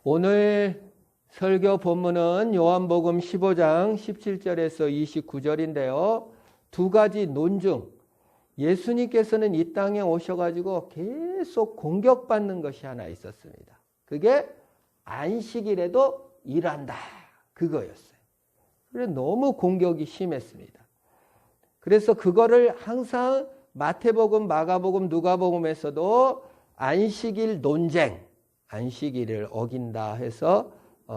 오늘 설교 본문은 요한복음 15장 17절에서 29절인데요. 두 가지 논증. 예수님께서는 이 땅에 오셔가지고 계속 공격받는 것이 하나 있었습니다. 그게 안식일에도 일한다. 그거였어요. 그래서 너무 공격이 심했습니다. 그래서 그거를 항상 마태복음, 마가복음, 누가복음에서도 안식일 논쟁, 안식일을 어긴다 해서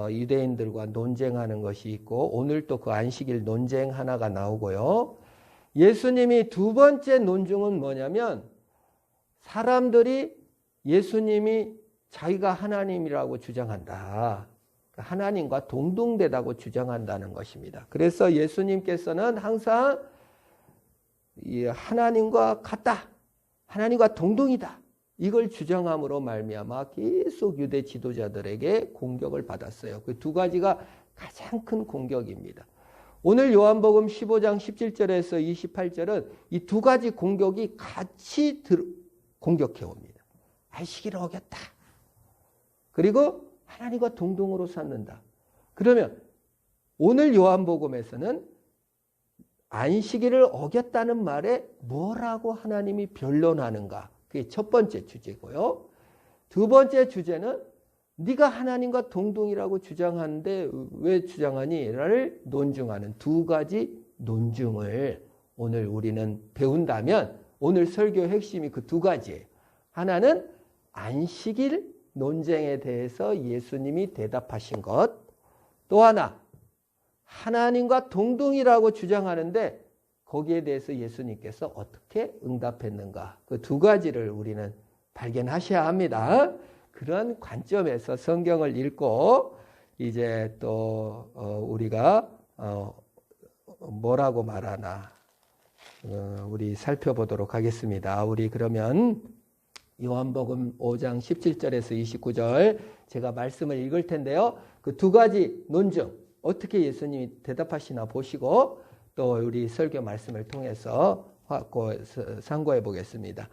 유대인들과 논쟁하는 것이 있고, 오늘 또 그 안식일 논쟁 하나가 나오고요. 예수님이 두 번째 논증은 뭐냐면, 사람들이 예수님이 자기가 하나님이라고 주장한다. 하나님과 동등되다고 주장한다는 것입니다. 그래서 예수님께서는 항상 하나님과 같다, 하나님과 동등이다, 이걸 주장함으로 말미암아 계속 유대 지도자들에게 공격을 받았어요. 그 두 가지가 가장 큰 공격입니다. 오늘 요한복음 15장 17절에서 28절은 이 두 가지 공격이 같이 공격해 옵니다. 안식일을 어겼다. 그리고 하나님과 동등으로 삼는다. 그러면 오늘 요한복음에서는 안식일을 어겼다는 말에 뭐라고 하나님이 변론하는가? 그게 첫 번째 주제고요. 두 번째 주제는 네가 하나님과 동등이라고 주장하는데 왜 주장하니?를 논증하는 두 가지 논증을 오늘 우리는 배운다면, 오늘 설교 핵심이 그 두 가지예요. 하나는 안식일 논쟁에 대해서 예수님이 대답하신 것, 또 하나 하나님과 동등이라고 주장하는데 거기에 대해서 예수님께서 어떻게 응답했는가, 그 두 가지를 우리는 발견하셔야 합니다. 그런 관점에서 성경을 읽고 이제 또 우리가 뭐라고 말하나 우리 살펴보도록 하겠습니다. 우리 그러면 요한복음 5장 17절에서 29절 제가 말씀을 읽을 텐데요. 그 두 가지 논증 어떻게 예수님이 대답하시나 보시고 또 우리 설교 말씀을 통해서 상고해 보겠습니다.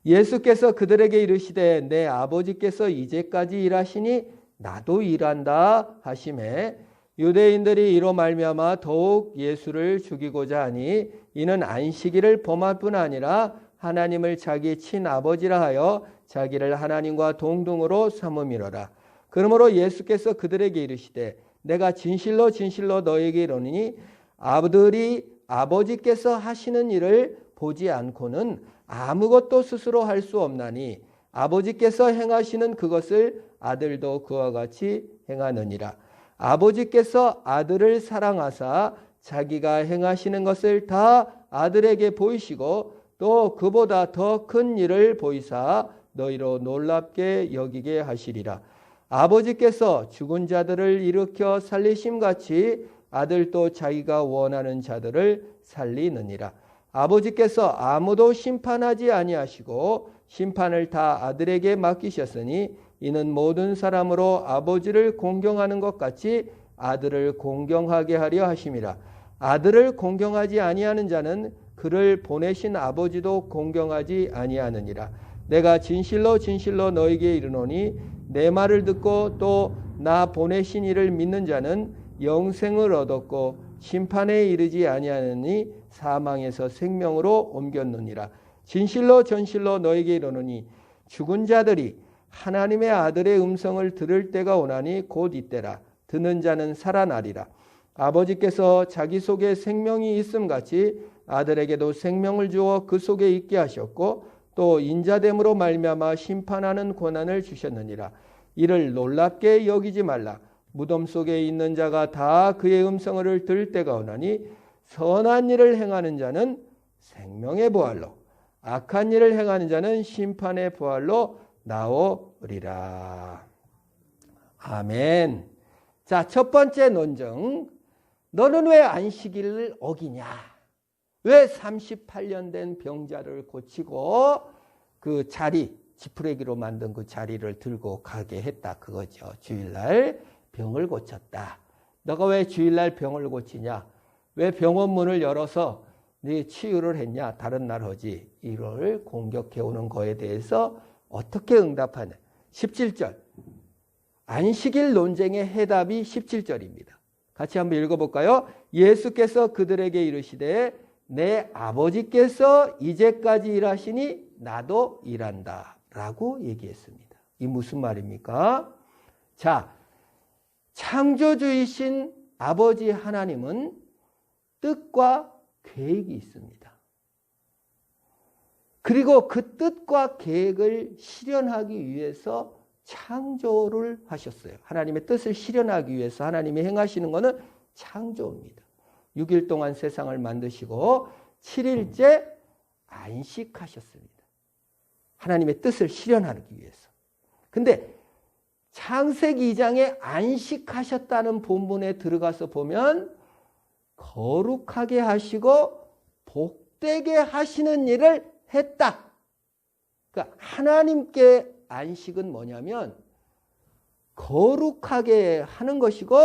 예수께서 그들에게 이르시되 내 아버지께서 이제까지 일하시니 나도 일한다 하시매, 유대인들이 이로 말미암아 더욱 예수를 죽이고자 하니 이는 안식일을 범할 뿐 아니라 하나님을 자기 친아버지라 하여 자기를 하나님과 동등으로 삼음이로라. 그러므로 예수께서 그들에게 이르시되 내가 진실로 진실로 너에게 이르노니 아들이 아버지께서 하시는 일을 보지 않고는 아무것도 스스로 할 수 없나니 아버지께서 행하시는 그것을 아들도 그와 같이 행하느니라. 아버지께서 아들을 사랑하사 자기가 행하시는 것을 다 아들에게 보이시고 또 그보다 더 큰 일을 보이사 너희로 놀랍게 여기게 하시리라. 아버지께서 죽은 자들을 일으켜 살리심같이 아들도 자기가 원하는 자들을 살리느니라. 아버지께서 아무도 심판하지 아니하시고 심판을 다 아들에게 맡기셨으니 이는 모든 사람으로 아버지를 공경하는 것 같이 아들을 공경하게 하려 하심이라. 아들을 공경하지 아니하는 자는 그를 보내신 아버지도 공경하지 아니하느니라. 내가 진실로 진실로 너에게 이르노니 내 말을 듣고 또 나 보내신 이를 믿는 자는 영생을 얻었고 심판에 이르지 아니하느니 사망에서 생명으로 옮겼느니라. 진실로 진실로 너에게 이르노니 죽은 자들이 하나님의 아들의 음성을 들을 때가 오나니 곧 이때라. 듣는 자는 살아나리라. 아버지께서 자기 속에 생명이 있음같이 아들에게도 생명을 주어 그 속에 있게 하셨고 또 인자됨으로 말미암아 심판하는 권한을 주셨느니라. 이를 놀랍게 여기지 말라. 무덤 속에 있는 자가 다 그의 음성을 들을 때가 오나니 선한 일을 행하는 자는 생명의 부활로 악한 일을 행하는 자는 심판의 부활로 나오리라. 아멘. 자, 첫 번째 논증. 너는 왜 안식일을 어기냐? 왜 38년 된 병자를 고치고 그 자리, 지푸레기로 만든 그 자리를 들고 가게 했다, 그거죠. 주일날 병을 고쳤다. 너가 왜 주일날 병을 고치냐? 왜 병원 문을 열어서 네 치유를 했냐? 다른 날 하지. 이걸 공격해 오는 거에 대해서 어떻게 응답하냐? 17절. 안식일 논쟁의 해답이 17절입니다. 같이 한번 읽어볼까요? 예수께서 그들에게 이르시되 내 아버지께서 이제까지 일하시니 나도 일한다 라고 얘기했습니다. 이 무슨 말입니까? 자, 창조주이신 아버지 하나님은 뜻과 계획이 있습니다. 그리고 그 뜻과 계획을 실현하기 위해서 창조를 하셨어요. 하나님의 뜻을 실현하기 위해서 하나님이 행하시는 것은 창조입니다. 6일 동안 세상을 만드시고 7일째 안식하셨습니다. 하나님의 뜻을 실현하기 위해서. 근데 창세기 2장에 안식하셨다는 본문에 들어가서 보면 거룩하게 하시고 복되게 하시는 일을 했다. 그러니까 하나님께 안식은 뭐냐면 거룩하게 하는 것이고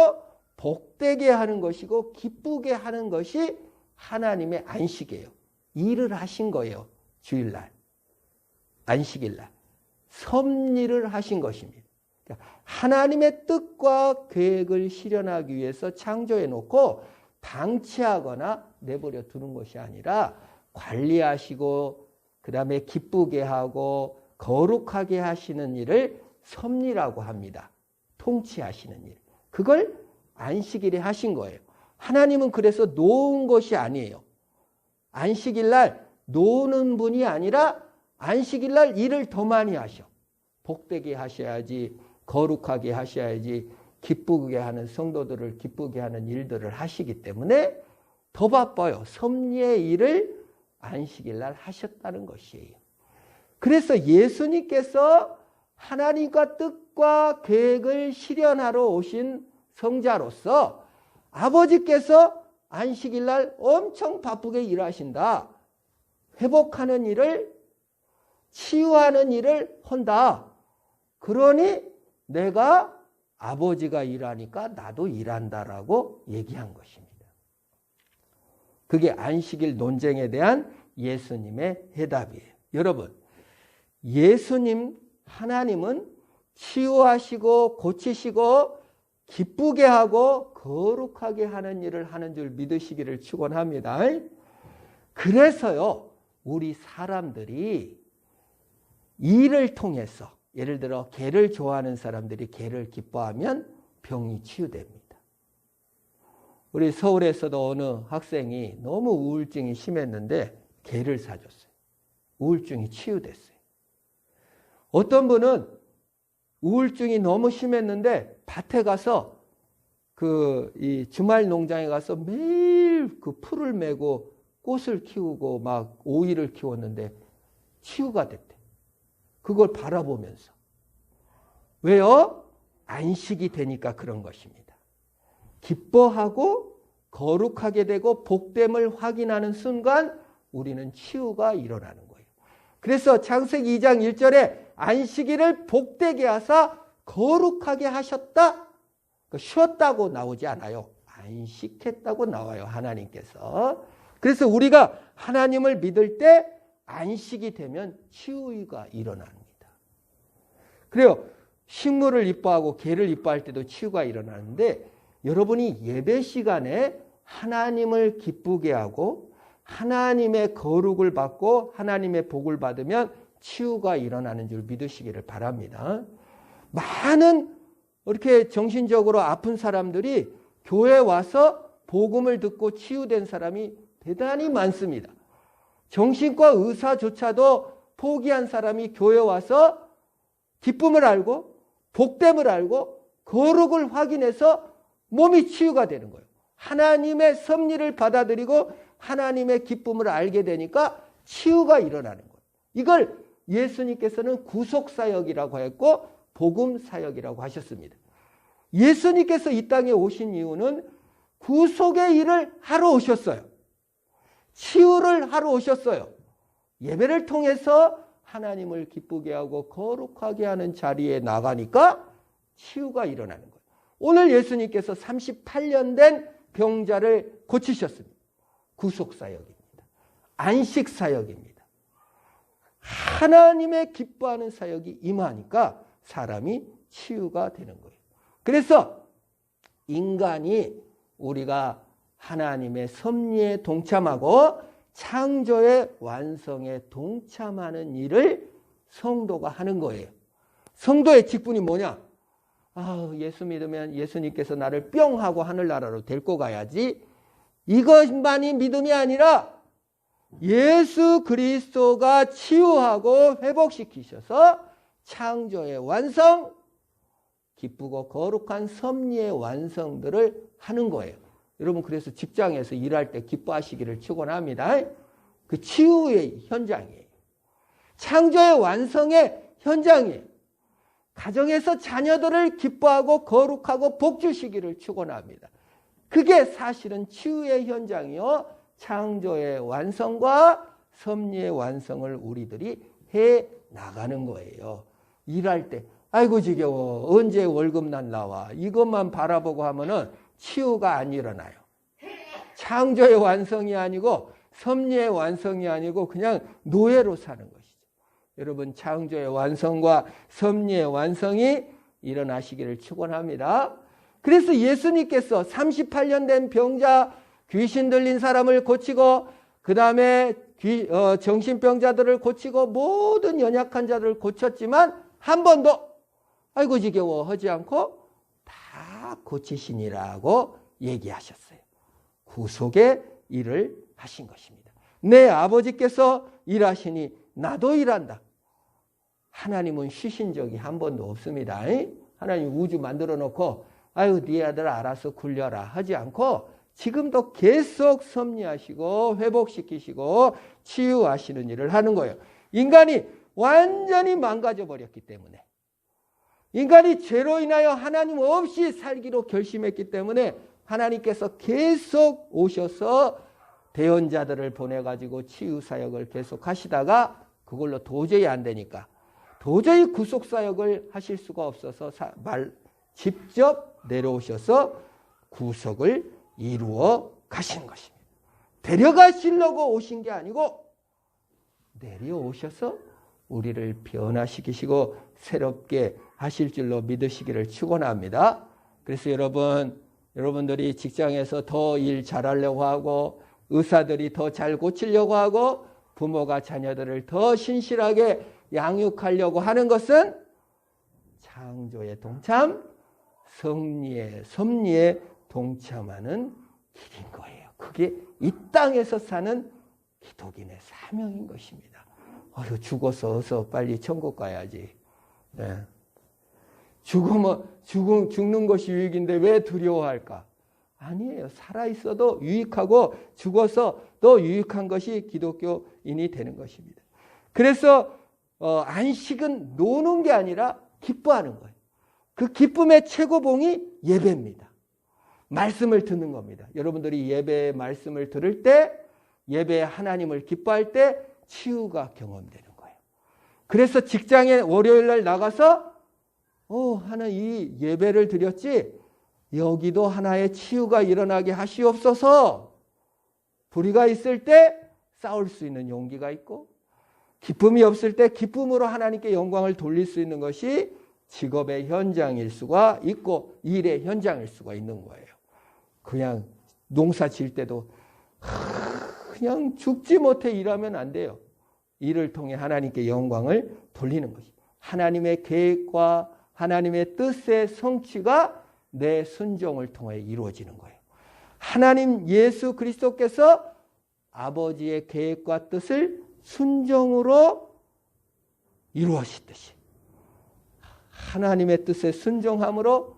복되게 하는 것이고 기쁘게 하는 것이 하나님의 안식이에요. 일을 하신 거예요. 주일날, 안식일날 섭리를 하신 것입니다. 하나님의 뜻과 계획을 실현하기 위해서 창조해 놓고 방치하거나 내버려 두는 것이 아니라 관리하시고 그 다음에 기쁘게 하고 거룩하게 하시는 일을 섭리라고 합니다. 통치하시는 일. 그걸 안식일에 하신 거예요. 하나님은 그래서 놓은 것이 아니에요. 안식일날 노는 분이 아니라 안식일날 일을 더 많이 하셔. 복되게 하셔야지, 거룩하게 하셔야지, 기쁘게 하는 성도들을 기쁘게 하는 일들을 하시기 때문에 더 바빠요. 섭리의 일을 안식일날 하셨다는 것이에요. 그래서 예수님께서 하나님과 뜻과 계획을 실현하러 오신 성자로서 아버지께서 안식일날 엄청 바쁘게 일하신다. 회복하는 일을, 치유하는 일을 한다. 그러니 내가 아버지가 일하니까 나도 일한다라고 얘기한 것입니다. 그게 안식일 논쟁에 대한 예수님의 해답이에요. 여러분, 예수님, 하나님은 치유하시고 고치시고 기쁘게 하고 거룩하게 하는 일을 하는 줄 믿으시기를 축원합니다. 그래서요, 우리 사람들이 일을 통해서 예를 들어 개를 좋아하는 사람들이 개를 기뻐하면 병이 치유됩니다. 우리 서울에서도 어느 학생이 너무 우울증이 심했는데 개를 사줬어요. 우울증이 치유됐어요. 어떤 분은 우울증이 너무 심했는데 밭에 가서 이 주말 농장에 가서 매일 그 풀을 메고 꽃을 키우고 막 오이를 키웠는데 치유가 됐대. 그걸 바라보면서. 왜요? 안식이 되니까 그런 것입니다. 기뻐하고 거룩하게 되고 복됨을 확인하는 순간 우리는 치유가 일어나는 거예요. 그래서 창세기 2장 1절에 안식일을 복되게 하사 거룩하게 하셨다. 쉬었다고 나오지 않아요. 안식했다고 나와요. 하나님께서. 그래서 우리가 하나님을 믿을 때 안식이 되면 치유가 일어납니다. 그래요. 식물을 이뻐하고 개를 이뻐할 때도 치유가 일어나는데 여러분이 예배 시간에 하나님을 기쁘게 하고 하나님의 거룩을 받고 하나님의 복을 받으면 치유가 일어나는 줄 믿으시기를 바랍니다. 많은 이렇게 정신적으로 아픈 사람들이 교회에 와서 복음을 듣고 치유된 사람이 대단히 많습니다. 정신과 의사조차도 포기한 사람이 교회에 와서 기쁨을 알고 복됨을 알고 거룩을 확인해서 몸이 치유가 되는 거예요. 하나님의 섭리를 받아들이고 하나님의 기쁨을 알게 되니까 치유가 일어나는 거예요. 이걸 예수님께서는 구속사역이라고 했고 복음사역이라고 하셨습니다. 예수님께서 이 땅에 오신 이유는 구속의 일을 하러 오셨어요. 치유를 하러 오셨어요. 예배를 통해서 하나님을 기쁘게 하고 거룩하게 하는 자리에 나가니까 치유가 일어나는 거예요. 오늘 예수님께서 38년 된 병자를 고치셨습니다. 구속사역입니다. 안식사역입니다. 하나님의 기뻐하는 사역이 임하니까 사람이 치유가 되는 거예요. 그래서 인간이 우리가 하나님의 섭리에 동참하고 창조의 완성에 동참하는 일을 성도가 하는 거예요. 성도의 직분이 뭐냐? 예수 믿으면 예수님께서 나를 뿅 하고 하늘나라로 데리고 가야지. 이것만이 믿음이 아니라 예수 그리스도가 치유하고 회복시키셔서 창조의 완성, 기쁘고 거룩한 섭리의 완성들을 하는 거예요. 여러분, 그래서 직장에서 일할 때 기뻐하시기를 축원합니다. 그 치유의 현장이에요. 창조의 완성의 현장이에요. 가정에서 자녀들을 기뻐하고 거룩하고 복 주시기를 축원합니다. 그게 사실은 치유의 현장이요, 창조의 완성과 섭리의 완성을 우리들이 해 나가는 거예요. 일할 때 아이고 지겨워, 언제 월급날 나와, 이것만 바라보고 하면은 치유가 안 일어나요. 창조의 완성이 아니고 섭리의 완성이 아니고 그냥 노예로 사는 것이죠. 여러분, 창조의 완성과 섭리의 완성이 일어나시기를 축원합니다. 그래서 예수님께서 38년 된 병자, 귀신 들린 사람을 고치고, 그 다음에 정신병자들을 고치고 모든 연약한 자들을 고쳤지만 한 번도 아이고 지겨워 하지 않고 다 고치시니라고 얘기하셨어요. 구속의 일을 하신 것입니다. 내 아버지께서 일하시니 나도 일한다. 하나님은 쉬신 적이 한 번도 없습니다. 하나님 우주 만들어 놓고 아유 네 아들 알아서 굴려라 하지 않고 지금도 계속 섭리하시고 회복시키시고 치유하시는 일을 하는 거예요. 인간이 완전히 망가져 버렸기 때문에, 인간이 죄로 인하여 하나님 없이 살기로 결심했기 때문에 하나님께서 계속 오셔서 대언자들을 보내가지고 치유사역을 계속 하시다가 그걸로 도저히 안 되니까 도저히 구속사역을 하실 수가 없어서 직접 내려오셔서 구속을 이루어 가신 것입니다. 데려가시려고 오신 게 아니고 내려오셔서 우리를 변화시키시고 새롭게 하실 줄로 믿으시기를 축원합니다. 그래서 여러분들이 직장에서 더 일 잘하려고 하고 의사들이 더 잘 고치려고 하고 부모가 자녀들을 더 신실하게 양육하려고 하는 것은 창조의 동참, 섭리에 동참하는 길인 거예요. 그게 이 땅에서 사는 기독인의 사명인 것입니다. 죽어서 어서 빨리 천국 가야지. 네. 죽는 것이 유익인데 왜 두려워할까? 아니에요. 살아있어도 유익하고 죽어서 더 유익한 것이 기독교인이 되는 것입니다. 그래서 안식은 노는 게 아니라 기뻐하는 거예요. 그 기쁨의 최고봉이 예배입니다. 말씀을 듣는 겁니다. 여러분들이 예배의 말씀을 들을 때, 예배의 하나님을 기뻐할 때 치유가 경험되는 거예요. 그래서 직장에 월요일 날 나가서 하나 이 예배를 드렸지 여기도 하나의 치유가 일어나게 하시옵소서. 불의가 있을 때 싸울 수 있는 용기가 있고, 기쁨이 없을 때 기쁨으로 하나님께 영광을 돌릴 수 있는 것이 직업의 현장일 수가 있고 일의 현장일 수가 있는 거예요. 그냥 농사 질 때도 그냥 죽지 못해 일하면 안 돼요. 일을 통해 하나님께 영광을 돌리는 것이 하나님의 계획과 하나님의 뜻의 성취가 내 순종을 통해 이루어지는 거예요. 하나님 예수 그리스도께서 아버지의 계획과 뜻을 순종으로 이루어지듯이 하나님의 뜻에 순종함으로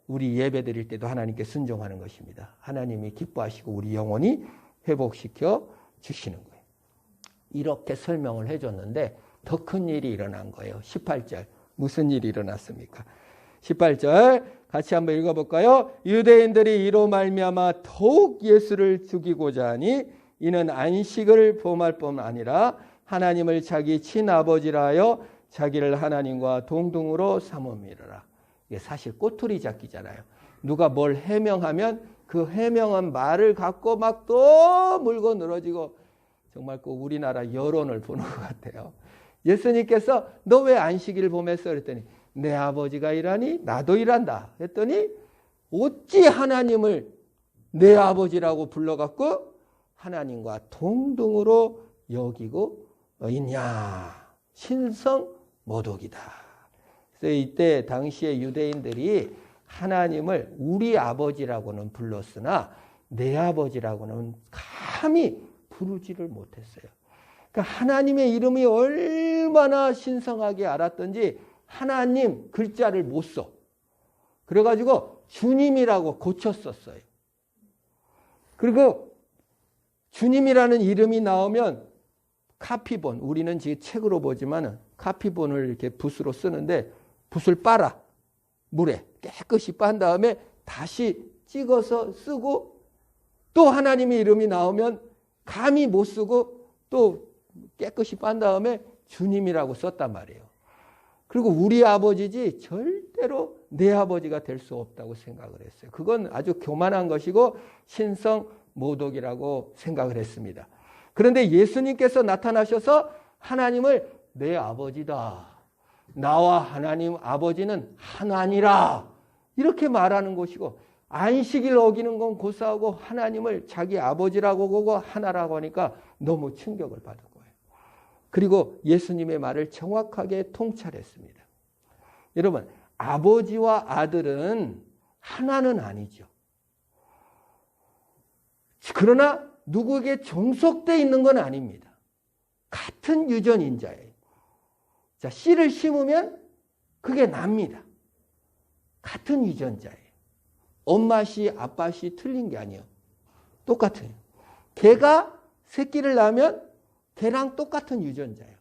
우리 예배 드릴 때도 하나님께 순종하는 것입니다. 하나님이 기뻐하시고 우리 영혼이 회복시켜 주시는 거예요. 이렇게 설명을 해줬는데 더 큰 일이 일어난 거예요. 18절. 무슨 일이 일어났습니까? 18절 같이 한번 읽어볼까요? 유대인들이 이로 말미암아 더욱 예수를 죽이고자 하니 이는 안식을 범할 뿐 아니라 하나님을 자기 친아버지라 하여 자기를 하나님과 동등으로 삼음이라. 이게 사실 꼬투리 잡기잖아요. 누가 뭘 해명하면 그 해명한 말을 갖고 막 또 물고 늘어지고 정말 꼭 우리나라 여론을 보는 것 같아요. 예수님께서 너 왜 안식일을 범했어? 그랬더니 내 아버지가 일하니 나도 일한다 했더니 어찌 하나님을 내 아버지라고 불러갖고 하나님과 동등으로 여기고 있냐. 신성모독이다. 그래서 이때 당시에 유대인들이 하나님을 우리 아버지라고는 불렀으나 내 아버지라고는 감히 부르지를 못했어요. 그러니까 하나님의 이름이 얼마나 신성하게 알았던지 하나님 글자를 못 써. 그래가지고 주님이라고 고쳤었어요. 그리고 주님이라는 이름이 나오면 카피본, 우리는 지금 책으로 보지만 카피본을 이렇게 붓으로 쓰는데 붓을 빨아. 물에 깨끗이 빤 다음에 다시 찍어서 쓰고 또 하나님의 이름이 나오면 감히 못 쓰고 또 깨끗이 빤 다음에 주님이라고 썼단 말이에요. 그리고 우리 아버지지 절대로 내 아버지가 될 수 없다고 생각을 했어요. 그건 아주 교만한 것이고 신성모독이라고 생각을 했습니다. 그런데 예수님께서 나타나셔서 하나님을 내 아버지다. 나와 하나님 아버지는 하나니라. 이렇게 말하는 것이고 안식일 어기는 건 고사하고 하나님을 자기 아버지라고 보고 하나라고 하니까 너무 충격을 받은 거예요. 그리고 예수님의 말을 정확하게 통찰했습니다. 여러분, 아버지와 아들은 하나는 아니죠. 그러나 누구에게 종속되어 있는 건 아닙니다. 같은 유전인자예요. 자, 씨를 심으면 그게 납니다. 같은 유전자예요. 엄마 씨, 아빠 씨 틀린 게 아니에요. 똑같아요. 개가 새끼를 낳으면 개랑 똑같은 유전자예요.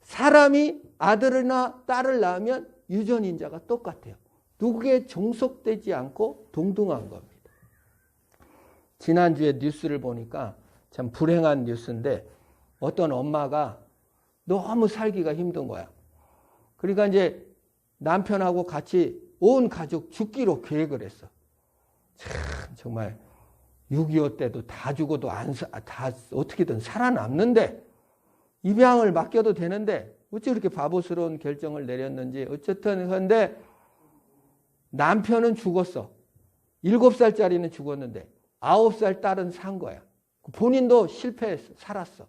사람이 아들이나 딸을 낳으면 유전인자가 똑같아요. 누구에게 종속되지 않고 동등한 겁니다. 지난주에 뉴스를 보니까 참 불행한 뉴스인데 어떤 엄마가 너무 살기가 힘든 거야. 그러니까 이제 남편하고 같이 온 가족 죽기로 계획을 했어. 참 정말 6.25 때도 다 죽어도 다 어떻게든 살아남는데 입양을 맡겨도 되는데 어찌 그렇게 바보스러운 결정을 내렸는지 어쨌든 그런데 남편은 죽었어. 7살짜리는 죽었는데 9살 딸은 산 거야. 본인도 실패했어. 살았어.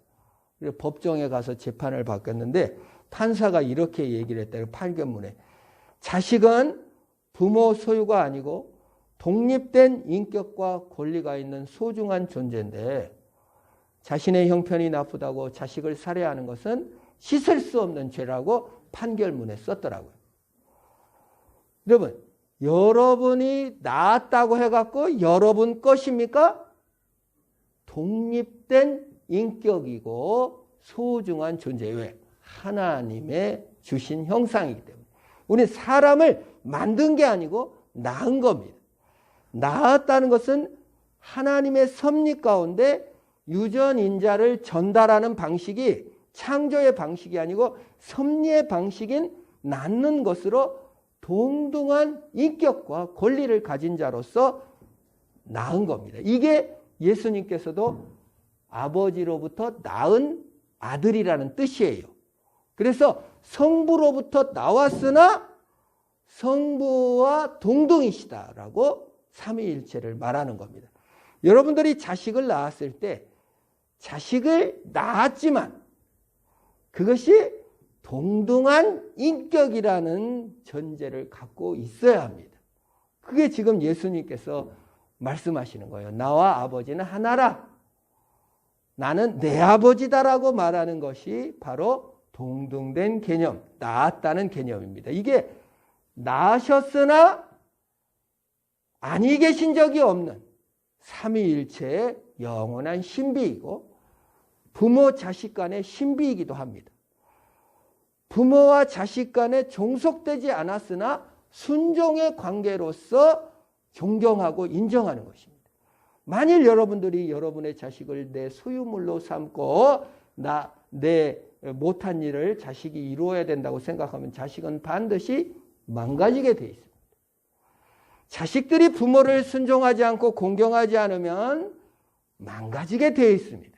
그래서 법정에 가서 재판을 받겠는데 판사가 이렇게 얘기를 했다. 판결문에. 자식은 부모 소유가 아니고 독립된 인격과 권리가 있는 소중한 존재인데 자신의 형편이 나쁘다고 자식을 살해하는 것은 씻을 수 없는 죄라고 판결문에 썼더라고요. 여러분, 여러분이 낳았다고 해갖고 여러분 것입니까? 독립된 인격이고 소중한 존재. 왜? 하나님의 주신 형상이기 때문에. 우리 사람을 만든 게 아니고 낳은 겁니다. 낳았다는 것은 하나님의 섭리 가운데 유전인자를 전달하는 방식이 창조의 방식이 아니고 섭리의 방식인 낳는 것으로 동등한 인격과 권리를 가진 자로서 낳은 겁니다. 이게 예수님께서도 아버지로부터 낳은 아들이라는 뜻이에요. 그래서 성부로부터 나왔으나 성부와 동등이시다라고 삼위일체를 말하는 겁니다. 여러분들이 자식을 낳았을 때 자식을 낳았지만 그것이 동등한 인격이라는 전제를 갖고 있어야 합니다. 그게 지금 예수님께서 말씀하시는 거예요. 나와 아버지는 하나라. 나는 내 아버지다라고 말하는 것이 바로 동등된 개념, 낳았다는 개념입니다. 이게 낳으셨으나 아니 계신 적이 없는 삼위일체의 영원한 신비이고 부모 자식 간의 신비이기도 합니다. 부모와 자식 간에 종속되지 않았으나 순종의 관계로서 존경하고 인정하는 것입니다. 만일 여러분들이 여러분의 자식을 내 소유물로 삼고 내 못한 일을 자식이 이루어야 된다고 생각하면 자식은 반드시 망가지게 돼 있습니다. 자식들이 부모를 순종하지 않고 공경하지 않으면 망가지게 되어 있습니다.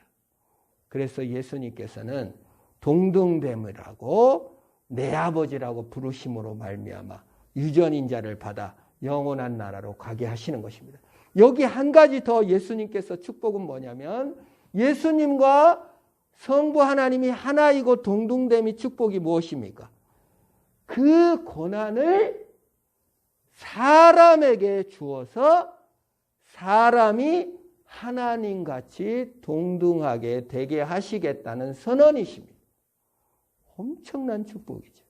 그래서 예수님께서는 동등됨이라고 내 아버지라고 부르심으로 말미암아 유전인자를 받아 영원한 나라로 가게 하시는 것입니다. 여기 한 가지 더 예수님께서 축복은 뭐냐면 예수님과 성부 하나님이 하나이고 동등됨이 축복이 무엇입니까? 그 고난을 사람에게 주어서 사람이 하나님같이 동등하게 되게 하시겠다는 선언이십니다. 엄청난 축복이죠.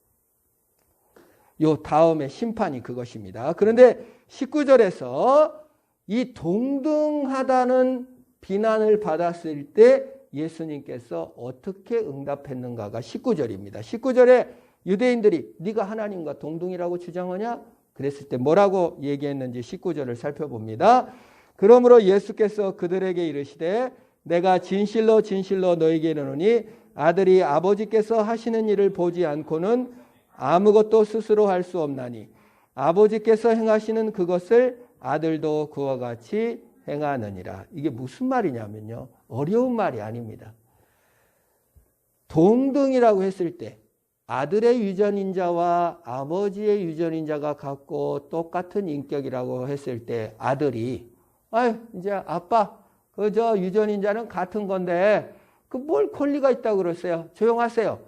요 다음에 심판이 그것입니다. 그런데 19절에서 이 동등하다는 비난을 받았을 때 예수님께서 어떻게 응답했는가가 19절입니다. 19절에 유대인들이 네가 하나님과 동등이라고 주장하냐? 그랬을 때 뭐라고 얘기했는지 19절을 살펴봅니다. 그러므로 예수께서 그들에게 이르시되 내가 진실로 진실로 너희에게 이르노니 아들이 아버지께서 하시는 일을 보지 않고는 아무것도 스스로 할 수 없나니 아버지께서 행하시는 그것을 아들도 그와 같이 행하느니라. 이게 무슨 말이냐면요. 어려운 말이 아닙니다. 동등이라고 했을 때 아들의 유전인자와 아버지의 유전인자가 갖고 똑같은 인격이라고 했을 때 아들이 이제 아빠 그저 유전인자는 같은 건데 그 뭘 권리가 있다고 그러세요? 조용하세요.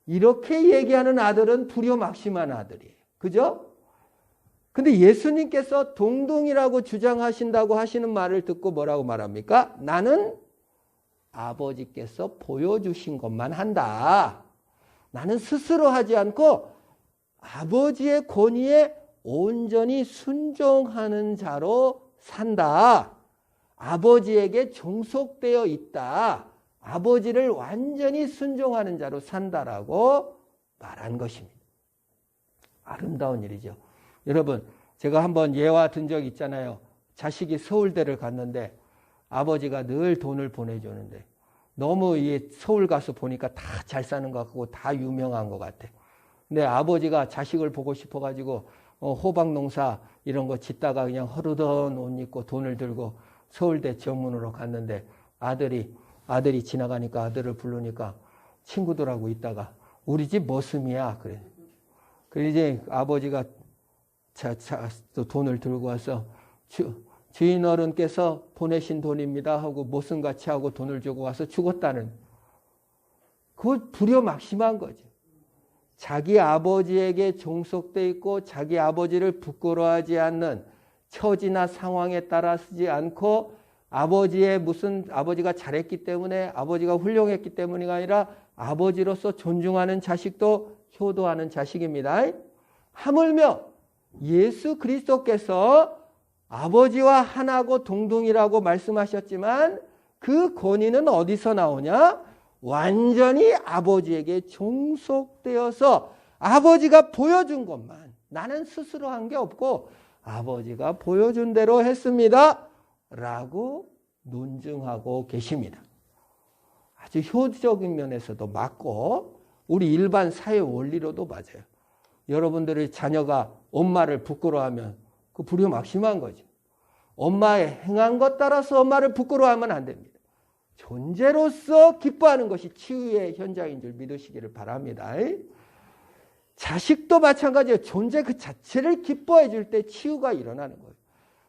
이렇게 얘기하는 아들은 불효막심한 아들이에요. 그죠? 근데 예수님께서 동등이라고 주장하신다고 하시는 말을 듣고 뭐라고 말합니까? 나는 아버지께서 보여주신 것만 한다. 나는 스스로 하지 않고 아버지의 권위에 온전히 순종하는 자로 산다. 아버지에게 종속되어 있다. 아버지를 완전히 순종하는 자로 산다라고 말한 것입니다. 아름다운 일이죠. 여러분, 제가 한번 예화 든 적 있잖아요. 자식이 서울대를 갔는데 아버지가 늘 돈을 보내주는데 너무 이 서울 가서 보니까 다 잘 사는 것 같고 다 유명한 것 같아. 근데 아버지가 자식을 보고 싶어가지고 호박 농사 이런 거 짓다가 그냥 허르던 옷 입고 돈을 들고 서울대 정문으로 갔는데 아들이 지나가니까 아들을 부르니까 친구들하고 있다가 우리 집 머슴이야 그래. 그래서 이제 아버지가 또 돈을 들고 와서 주인 어른께서 보내신 돈입니다 하고 모순같이 하고 돈을 주고 와서 죽었다는 그거 불효막심한 거죠. 자기 아버지에게 종속돼 있고 자기 아버지를 부끄러워하지 않는 처지나 상황에 따라 쓰지 않고 아버지가 잘했기 때문에 아버지가 훌륭했기 때문이 아니라 아버지로서 존중하는 자식도 효도하는 자식입니다. 하물며 예수 그리스도께서 아버지와 하나고 동등이라고 말씀하셨지만 그 권위는 어디서 나오냐? 완전히 아버지에게 종속되어서 아버지가 보여준 것만 나는 스스로 한 게 없고 아버지가 보여준 대로 했습니다. 라고 논증하고 계십니다. 아주 효적인 면에서도 맞고 우리 일반 사회 원리로도 맞아요. 여러분들의 자녀가 엄마를 부끄러워하면 그 불효막심한 거죠. 엄마의 행한 것 따라서 엄마를 부끄러워하면 안 됩니다. 존재로서 기뻐하는 것이 치유의 현장인 줄 믿으시기를 바랍니다. 자식도 마찬가지예요. 존재 그 자체를 기뻐해 줄 때 치유가 일어나는 거예요.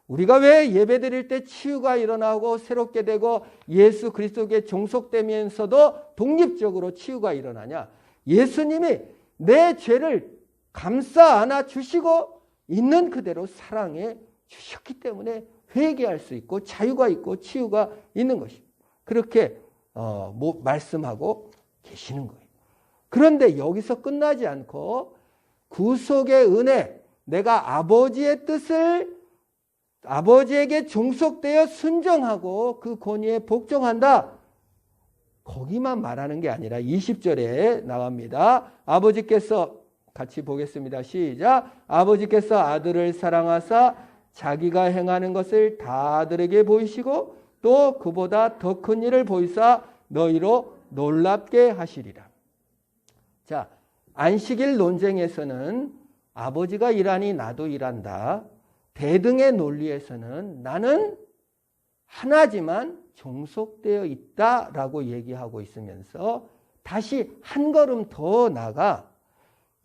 우리가 왜 예배 드릴 때 치유가 일어나고 새롭게 되고 예수 그리스도께 종속되면서도 독립적으로 치유가 일어나냐? 예수님이 내 죄를 감싸 안아 주시고 있는 그대로 사랑해 주셨기 때문에 회개할 수 있고 자유가 있고 치유가 있는 것입니다. 그렇게 말씀하고 계시는 거예요. 그런데 여기서 끝나지 않고 구속의 은혜, 내가 아버지의 뜻을 아버지에게 종속되어 순종하고 그 권위에 복종한다. 거기만 말하는 게 아니라 20절에 나갑니다. 아버지께서 같이 보겠습니다. 시작. 아버지께서 아들을 사랑하사 자기가 행하는 것을 다 아들에게 보이시고 또 그보다 더 큰 일을 보이사 너희로 놀랍게 하시리라. 자, 안식일 논쟁에서는 아버지가 일하니 나도 일한다. 대등의 논리에서는 나는 하나지만 종속되어 있다라고 얘기하고 있으면서 다시 한 걸음 더 나아가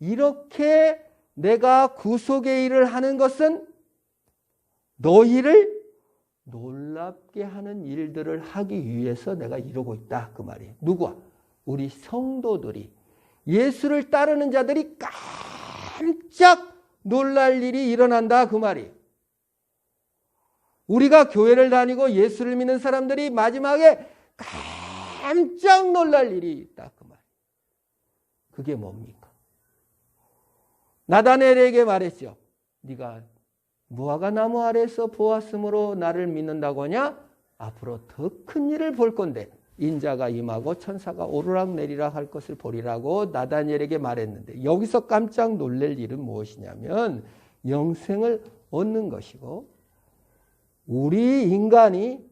이렇게 내가 구속의 일을 하는 것은 너희를 놀랍게 하는 일들을 하기 위해서 내가 이러고 있다. 그 말이에요. 누구와? 우리 성도들이, 예수를 따르는 자들이 깜짝 놀랄 일이 일어난다. 그 말이에요. 우리가 교회를 다니고 예수를 믿는 사람들이 마지막에 깜짝 놀랄 일이 있다. 그 말이에요. 그게 뭡니까? 나다나엘에게 말했죠. 네가 무화과 나무 아래에서 보았으므로 나를 믿는다고 하냐? 앞으로 더 큰 일을 볼 건데 인자가 임하고 천사가 오르락 내리락 할 것을 보리라고 나다니엘에게 말했는데, 여기서 깜짝 놀랄 일은 무엇이냐면 영생을 얻는 것이고, 우리 인간이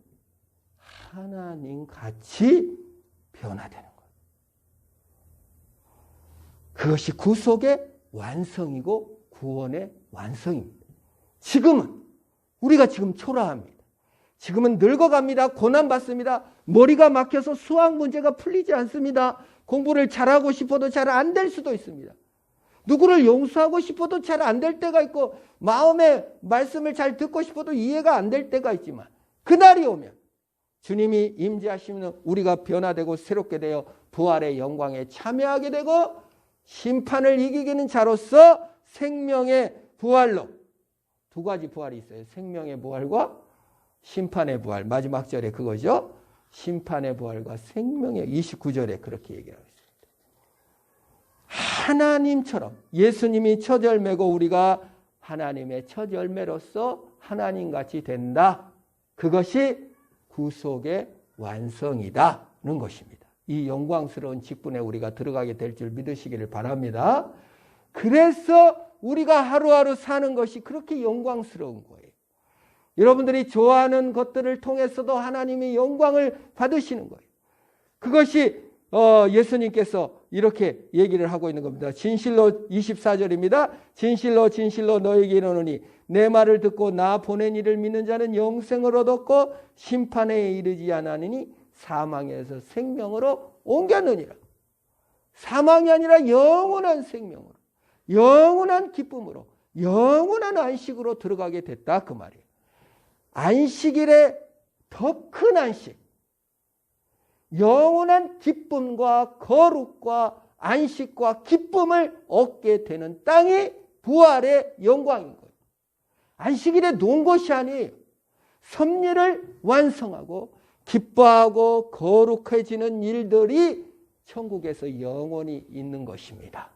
하나님 같이 변화되는 거예요. 그것이 구속의 완성이고 구원의 완성입니다. 지금은 우리가 지금 초라합니다. 지금은 늙어갑니다. 고난받습니다. 머리가 막혀서 수학 문제가 풀리지 않습니다. 공부를 잘하고 싶어도 잘 안 될 수도 있습니다. 누구를 용서하고 싶어도 잘 안 될 때가 있고, 마음의 말씀을 잘 듣고 싶어도 이해가 안 될 때가 있지만, 그날이 오면 주님이 임재하시면 우리가 변화되고 새롭게 되어 부활의 영광에 참여하게 되고, 심판을 이기는 자로서 생명의 부활로, 두 가지 부활이 있어요. 생명의 부활과 심판의 부활. 마지막 절에 그거죠. 심판의 부활과 생명의, 29절에 그렇게 얘기하고 있습니다. 하나님처럼 예수님이 첫 열매고 우리가 하나님의 첫 열매로서 하나님같이 된다. 그것이 구속의 완성이다는 것입니다. 이 영광스러운 직분에 우리가 들어가게 될 줄 믿으시기를 바랍니다. 그래서 우리가 하루하루 사는 것이 그렇게 영광스러운 거예요. 여러분들이 좋아하는 것들을 통해서도 하나님이 영광을 받으시는 거예요. 그것이 예수님께서 이렇게 얘기를 하고 있는 겁니다. 진실로 24절입니다. 진실로 진실로 너에게 이르노니 내 말을 듣고 나 보낸 이를 믿는 자는 영생을 얻었고 심판에 이르지 않으니 사망에서 생명으로 옮겼느니라. 사망이 아니라 영원한 생명으로, 영원한 기쁨으로, 영원한 안식으로 들어가게 됐다. 그 말이에요. 안식일에 더 큰 안식, 영원한 기쁨과 거룩과 안식과 기쁨을 얻게 되는 땅이 부활의 영광인 거예요. 안식일에 놓은 것이 아니에요. 섭리를 완성하고 기뻐하고 거룩해지는 일들이 천국에서 영원히 있는 것입니다.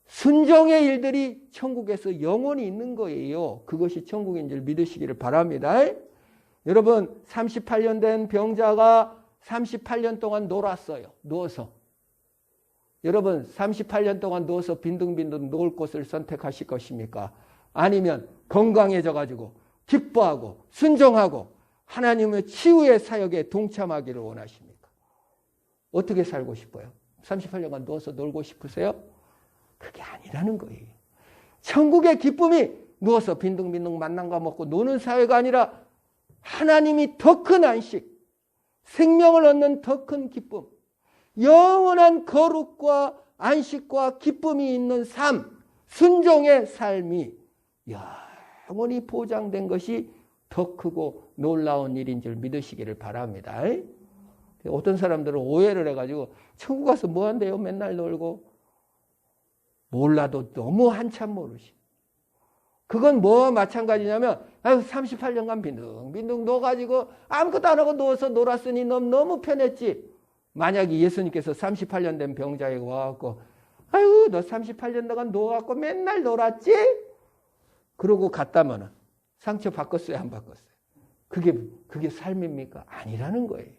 순종의 일들이 천국에서 영원히 있는 거예요. 그것이 천국인 줄 믿으시기를 바랍니다. 여러분, 38년 된 병자가 38년 동안 놀았어요. 누워서. 여러분, 38년 동안 누워서 빈둥빈둥 놓을 곳을 선택하실 것입니까? 아니면 건강해져가지고 기뻐하고 순종하고 하나님의 치유의 사역에 동참하기를 원하십니까? 어떻게 살고 싶어요? 38년간 누워서 놀고 싶으세요? 그게 아니라는 거예요. 천국의 기쁨이 누워서 빈둥빈둥 만난 거 먹고 노는 사회가 아니라 하나님이 더 큰 안식, 생명을 얻는 더 큰 기쁨, 영원한 거룩과 안식과 기쁨이 있는 삶, 순종의 삶이 영원히 보장된 것이 더 크고 놀라운 일인 줄 믿으시기를 바랍니다. 어떤 사람들은 오해를 해가지고 천국 가서 뭐 한대요? 맨날 놀고. 몰라도 너무 한참 모르시. 그건 뭐와 마찬가지냐면 38년간 빈둥빈둥 넣어가지고 아무것도 안 하고 누워서 놀았으니 너무 편했지. 만약에 예수님께서 38년 된 병자에게 와갖고 아유 너 38년 동안 누워갖고 맨날 놀았지? 그러고 갔다면 상처 바꿨어요? 안 바꿨어요? 그게 삶입니까? 아니라는 거예요.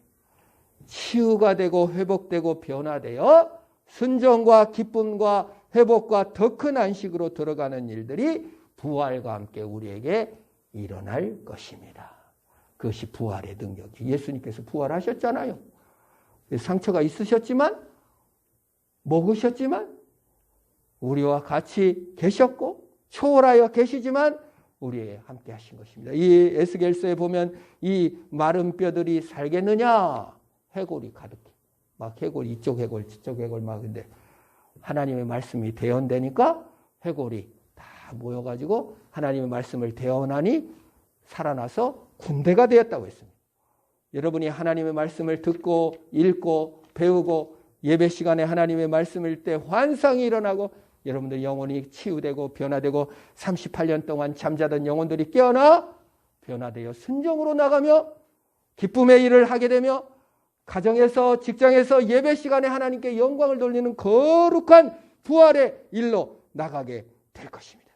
치유가 되고 회복되고 변화되어 순종과 기쁨과 회복과 더 큰 안식으로 들어가는 일들이 부활과 함께 우리에게 일어날 것입니다. 그것이 부활의 능력이. 예수님께서 부활하셨잖아요. 상처가 있으셨지만 먹으셨지만 우리와 같이 계셨고 초월하여 계시지만 우리에 함께 하신 것입니다. 이 에스겔서에 보면 이 마른 뼈들이 살겠느냐? 해골이 가득해. 막 해골 이쪽 해골 저쪽 해골 막 근데 하나님의 말씀이 대언되니까 해골이 다 모여가지고 하나님의 말씀을 대언하니 살아나서 군대가 되었다고 했습니다. 여러분이 하나님의 말씀을 듣고 읽고 배우고 예배 시간에 하나님의 말씀을 읽을 때 환상이 일어나고 여러분들 영혼이 치유되고 변화되고 38년 동안 잠자던 영혼들이 깨어나 변화되어 순종으로 나가며 기쁨의 일을 하게 되며 가정에서 직장에서 예배 시간에 하나님께 영광을 돌리는 거룩한 부활의 일로 나가게 될 것입니다.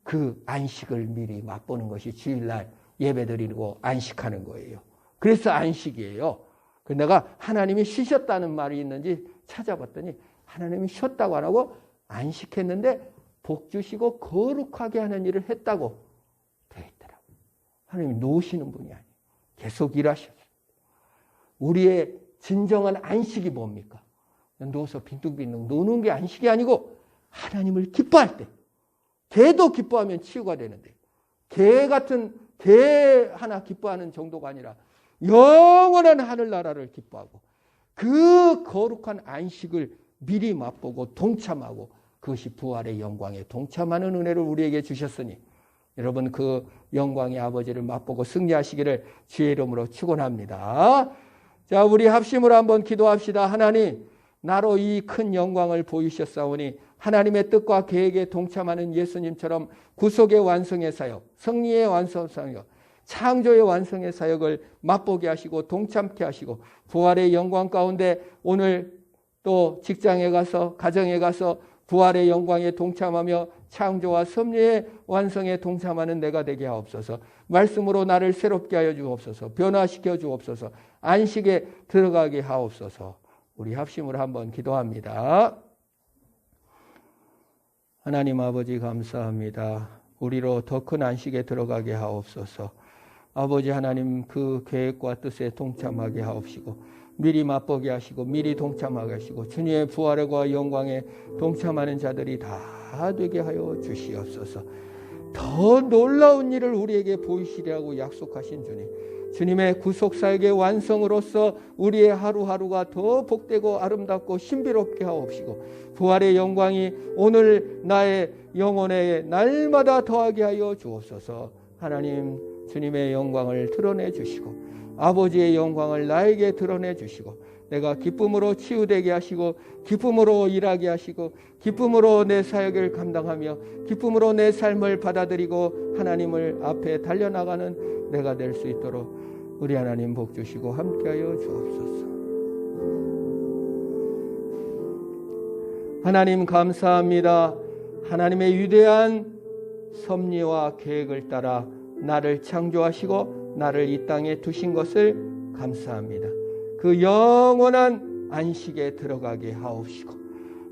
그 안식을 미리 맛보는 것이 주일날 예배드리고 안식하는 거예요. 그래서 안식이에요. 내가 하나님이 쉬셨다는 말이 있는지 찾아봤더니 하나님이 쉬었다고 안 하고 안식했는데 복 주시고 거룩하게 하는 일을 했다고 되어 있더라고요. 하나님이 놓으시는 분이 아니에요. 계속 일하셨어요. 우리의 진정한 안식이 뭡니까? 누워서 빈둥빈둥 노는 게 안식이 아니고 하나님을 기뻐할 때 개도 기뻐하면 치유가 되는데 개 하나 기뻐하는 정도가 아니라 영원한 하늘나라를 기뻐하고 그 거룩한 안식을 미리 맛보고 동참하고 그것이 부활의 영광에 동참하는 은혜를 우리에게 주셨으니 여러분 그 영광의 아버지를 맛보고 승리하시기를 주의 이름으로 축원합니다. 자, 우리 합심으로 한번 기도합시다. 하나님, 나로 이 큰 영광을 보이셨사오니 하나님의 뜻과 계획에 동참하는 예수님처럼 구속의 완성의 사역, 승리의 완성 사역, 창조의 완성의 사역을 맛보게 하시고 동참케 하시고 부활의 영광 가운데 오늘 또 직장에 가서 가정에 가서 부활의 영광에 동참하며 창조와 섭리의 완성에 동참하는 내가 되게 하옵소서. 말씀으로 나를 새롭게 하여 주옵소서. 변화시켜 주옵소서. 안식에 들어가게 하옵소서. 우리 합심으로 한번 기도합니다. 하나님 아버지 감사합니다. 우리로 더 큰 안식에 들어가게 하옵소서. 아버지 하나님 그 계획과 뜻에 동참하게 하옵시고 미리 맛보게 하시고 미리 동참하게 하시고 주님의 부활과 영광에 동참하는 자들이 다 되게 하여 주시옵소서. 더 놀라운 일을 우리에게 보이시리라고 약속하신 주님의 구속사역의 완성으로서 우리의 하루하루가 더 복되고 아름답고 신비롭게 하옵시고 부활의 영광이 오늘 나의 영혼에 날마다 더하게 하여 주옵소서. 하나님 주님의 영광을 드러내 주시고 아버지의 영광을 나에게 드러내 주시고 내가 기쁨으로 치유되게 하시고 기쁨으로 일하게 하시고 기쁨으로 내 사역을 감당하며 기쁨으로 내 삶을 받아들이고 하나님을 앞에 달려나가는 내가 될 수 있도록 우리 하나님 복 주시고 함께하여 주옵소서. 하나님 감사합니다. 하나님의 위대한 섭리와 계획을 따라 나를 창조하시고 나를 이 땅에 두신 것을 감사합니다. 그 영원한 안식에 들어가게 하옵시고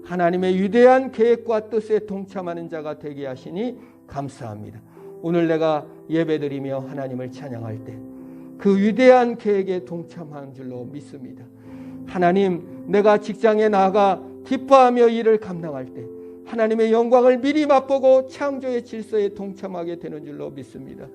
하나님의 위대한 계획과 뜻에 동참하는 자가 되게 하시니 감사합니다. 오늘 내가 예배드리며 하나님을 찬양할 때 그 위대한 계획에 동참한 줄로 믿습니다. 하나님, 내가 직장에 나가 기뻐하며 일을 감당할 때 하나님의 영광을 미리 맛보고 창조의 질서에 동참하게 되는 줄로 믿습니다.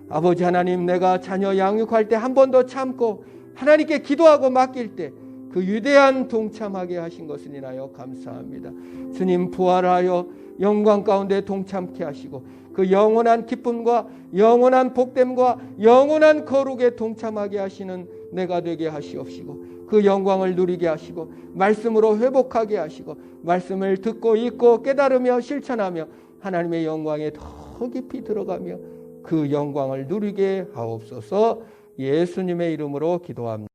아버지 하나님, 내가 자녀 양육할 때 한 번 더 참고 하나님께 기도하고 맡길 때 그 위대한 동참하게 하신 것을 인하여 감사합니다. 주님 부활하여 영광 가운데 동참케 하시고 그 영원한 기쁨과 영원한 복됨과 영원한 거룩에 동참하게 하시는 내가 되게 하시옵시고 그 영광을 누리게 하시고 말씀으로 회복하게 하시고 말씀을 듣고 읽고 깨달으며 실천하며 하나님의 영광에 더 깊이 들어가며 그 영광을 누리게 하옵소서. 예수님의 이름으로 기도합니다.